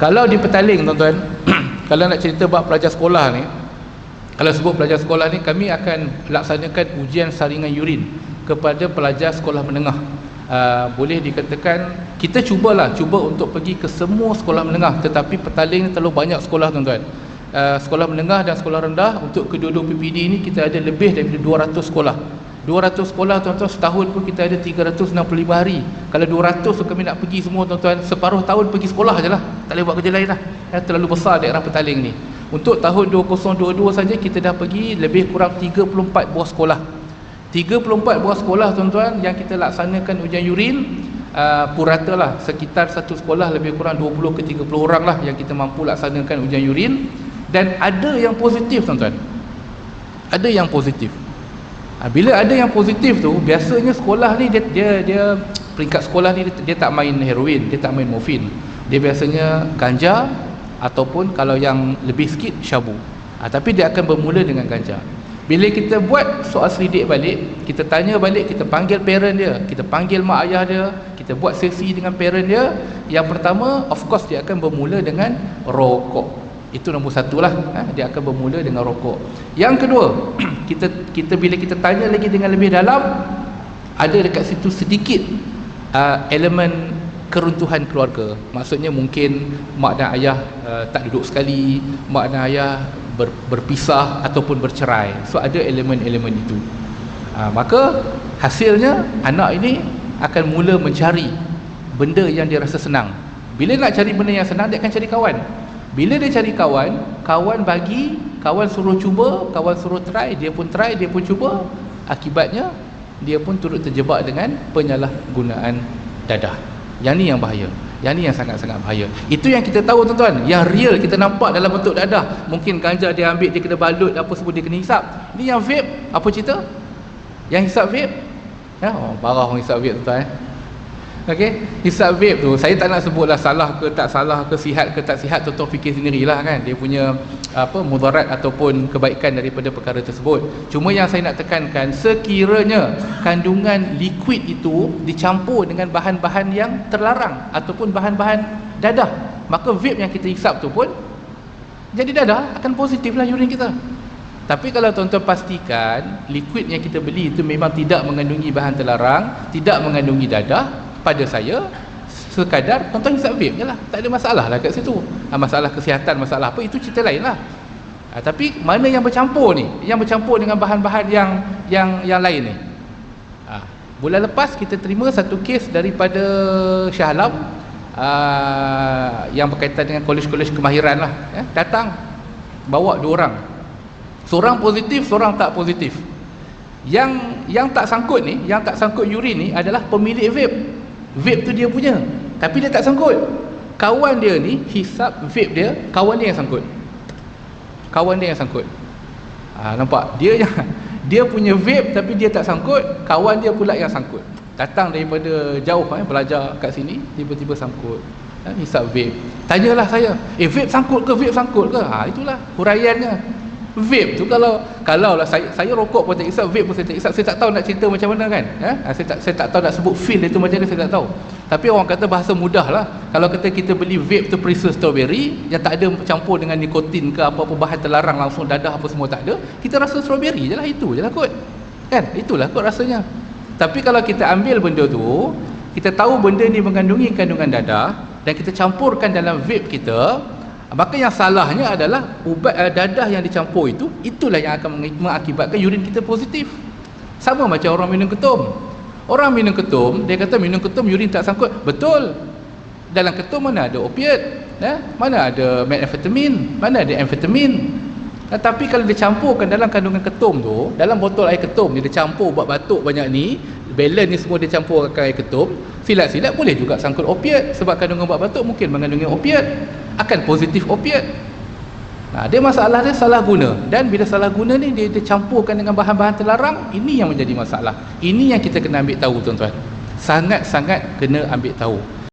Kalau di Petaling tuan-tuan, kalau nak cerita bab pelajar sekolah ni, kalau sebut pelajar sekolah ni, kami akan laksanakan ujian saringan urin kepada pelajar sekolah menengah. Boleh dikatakan kita cuba untuk pergi ke semua sekolah menengah, tetapi Petaling ni terlalu banyak sekolah tuan-tuan. Sekolah menengah dan sekolah rendah, untuk kedua-dua PPD ni kita ada lebih daripada 200 sekolah. 200 sekolah tuan-tuan, setahun pun kita ada 365 hari. Kalau 200 tu kami nak pergi semua tuan-tuan, separuh tahun pergi sekolah je lah, tak boleh buat kerja lain lah. Terlalu besar daerah Petaling ni. Untuk tahun 2022 saja kita dah pergi lebih kurang 34 buah sekolah. 34 buah sekolah tuan-tuan yang kita laksanakan ujian urin. Purata lah, sekitar satu sekolah lebih kurang 20 ke 30 orang lah yang kita mampu laksanakan ujian urin. Dan ada yang positif tuan-tuan, ada yang positif. Bila ada yang positif tu, biasanya sekolah ni dia peringkat sekolah ni dia tak main heroin, dia tak main morfin, dia biasanya ganja ataupun kalau yang lebih sikit syabu. Tapi dia akan bermula dengan ganja. Bila kita buat soal selidik balik, kita tanya balik, kita panggil parent dia, kita panggil mak ayah dia, kita buat sesi dengan parent dia. Yang pertama, of course dia akan bermula dengan rokok. Itu nombor satu lah, dia akan bermula dengan rokok. Yang kedua, kita bila kita tanya lagi dengan lebih dalam, ada dekat situ sedikit elemen keruntuhan keluarga. Maksudnya mungkin mak dan ayah tak duduk sekali, mak dan ayah berpisah ataupun bercerai. So ada elemen-elemen itu. Maka hasilnya anak ini akan mula mencari benda yang dia rasa senang. Bila nak cari benda yang senang, dia akan cari kawan. Bila dia cari kawan, kawan bagi, kawan suruh cuba, kawan suruh try, dia pun cuba. Akibatnya dia pun turut terjebak dengan penyalahgunaan dadah. Yang ni yang bahaya. Yang ni yang sangat-sangat bahaya. Itu yang kita tahu tuan-tuan. Yang real kita nampak dalam bentuk dadah. Mungkin ganja dia ambil, dia kena balut, apa semua dia kena hisap. Ni yang vape, apa cerita? Yang hisap vape? Parah orang hisap vape tuan-tuan. Okey, hisap vape tu saya tak nak sebutlah salah ke tak salah ke, sihat ke tak sihat, tuan-tuan fikir sendirilah kan, dia punya mudarat ataupun kebaikan daripada perkara tersebut. Cuma yang saya nak tekankan, sekiranya kandungan liquid itu dicampur dengan bahan-bahan yang terlarang ataupun bahan-bahan dadah, maka vape yang kita hisap tu pun jadi dadah, akan positiflah urin kita. Tapi kalau tuan-tuan pastikan liquid yang kita beli itu memang tidak mengandungi bahan terlarang, tidak mengandungi dadah, pada saya sekadar tuan-tuan hisap vape je lah, tak ada masalah lah kat situ. Masalah kesihatan, masalah apa, itu cerita lain lah. Tapi mana yang bercampur ni, yang bercampur dengan bahan-bahan yang lain ni. Bulan lepas kita terima satu kes daripada Shah Alam, yang berkaitan dengan kolej-kolej kemahiran lah, datang bawa 2 orang, seorang positif, seorang tak positif. Yang tak sangkut ni, yang tak sangkut urin ni adalah pemilik vape. Vape tu dia punya, tapi dia tak sangkut. Kawan dia ni hisap vape dia, kawan dia yang sangkut. Kawan dia yang sangkut. Nampak? Dia punya vape tapi dia tak sangkut, kawan dia pula yang sangkut. Datang daripada jauh, belajar kat sini, tiba-tiba sangkut. Hisap vape. Tanyalah saya, vape sangkut ke? Vape sangkut ke? Itulah huraiannya. Vape tu kalau lah saya rokok pun tak hisap, vape pun saya tak hisap. Saya tak tahu nak cerita macam mana kan. Saya tak tahu nak sebut feel itu macam mana, saya tak tahu. Tapi orang kata bahasa mudah lah, kalau kata kita beli vape tu perisa strawberry yang tak ada campur dengan nikotin ke apa-apa bahan terlarang, langsung dadah apa semua tak ada, kita rasa strawberry je lah, itu je lah kot kan, itulah kot rasanya. Tapi kalau kita ambil benda tu, kita tahu benda ni mengandungi kandungan dadah dan kita campurkan dalam vape kita, maka yang salahnya adalah ubat dadah yang dicampur itu, itulah yang akan mengakibatkan urin kita positif. Sama macam orang minum ketum. Orang minum ketum, dia kata minum ketum urin tak sangkut. Betul. Dalam ketum mana ada opiat, mana ada methamphetamine, mana ada amfetamin. Tapi kalau dicampurkan dalam kandungan ketum tu, dalam botol air ketum ni dia campur ubat batuk banyak ni, balance ni semua dia campur dengan air ketum, silat-silat boleh juga sangkut opiat, sebab kandungan ubat batuk mungkin mengandungi opiat, akan positif opiat. Dia masalah dia salah guna, dan bila salah guna ni dia campurkan dengan bahan-bahan terlarang, ini yang menjadi masalah. Ini yang kita kena ambil tahu tuan-tuan, sangat-sangat kena ambil tahu.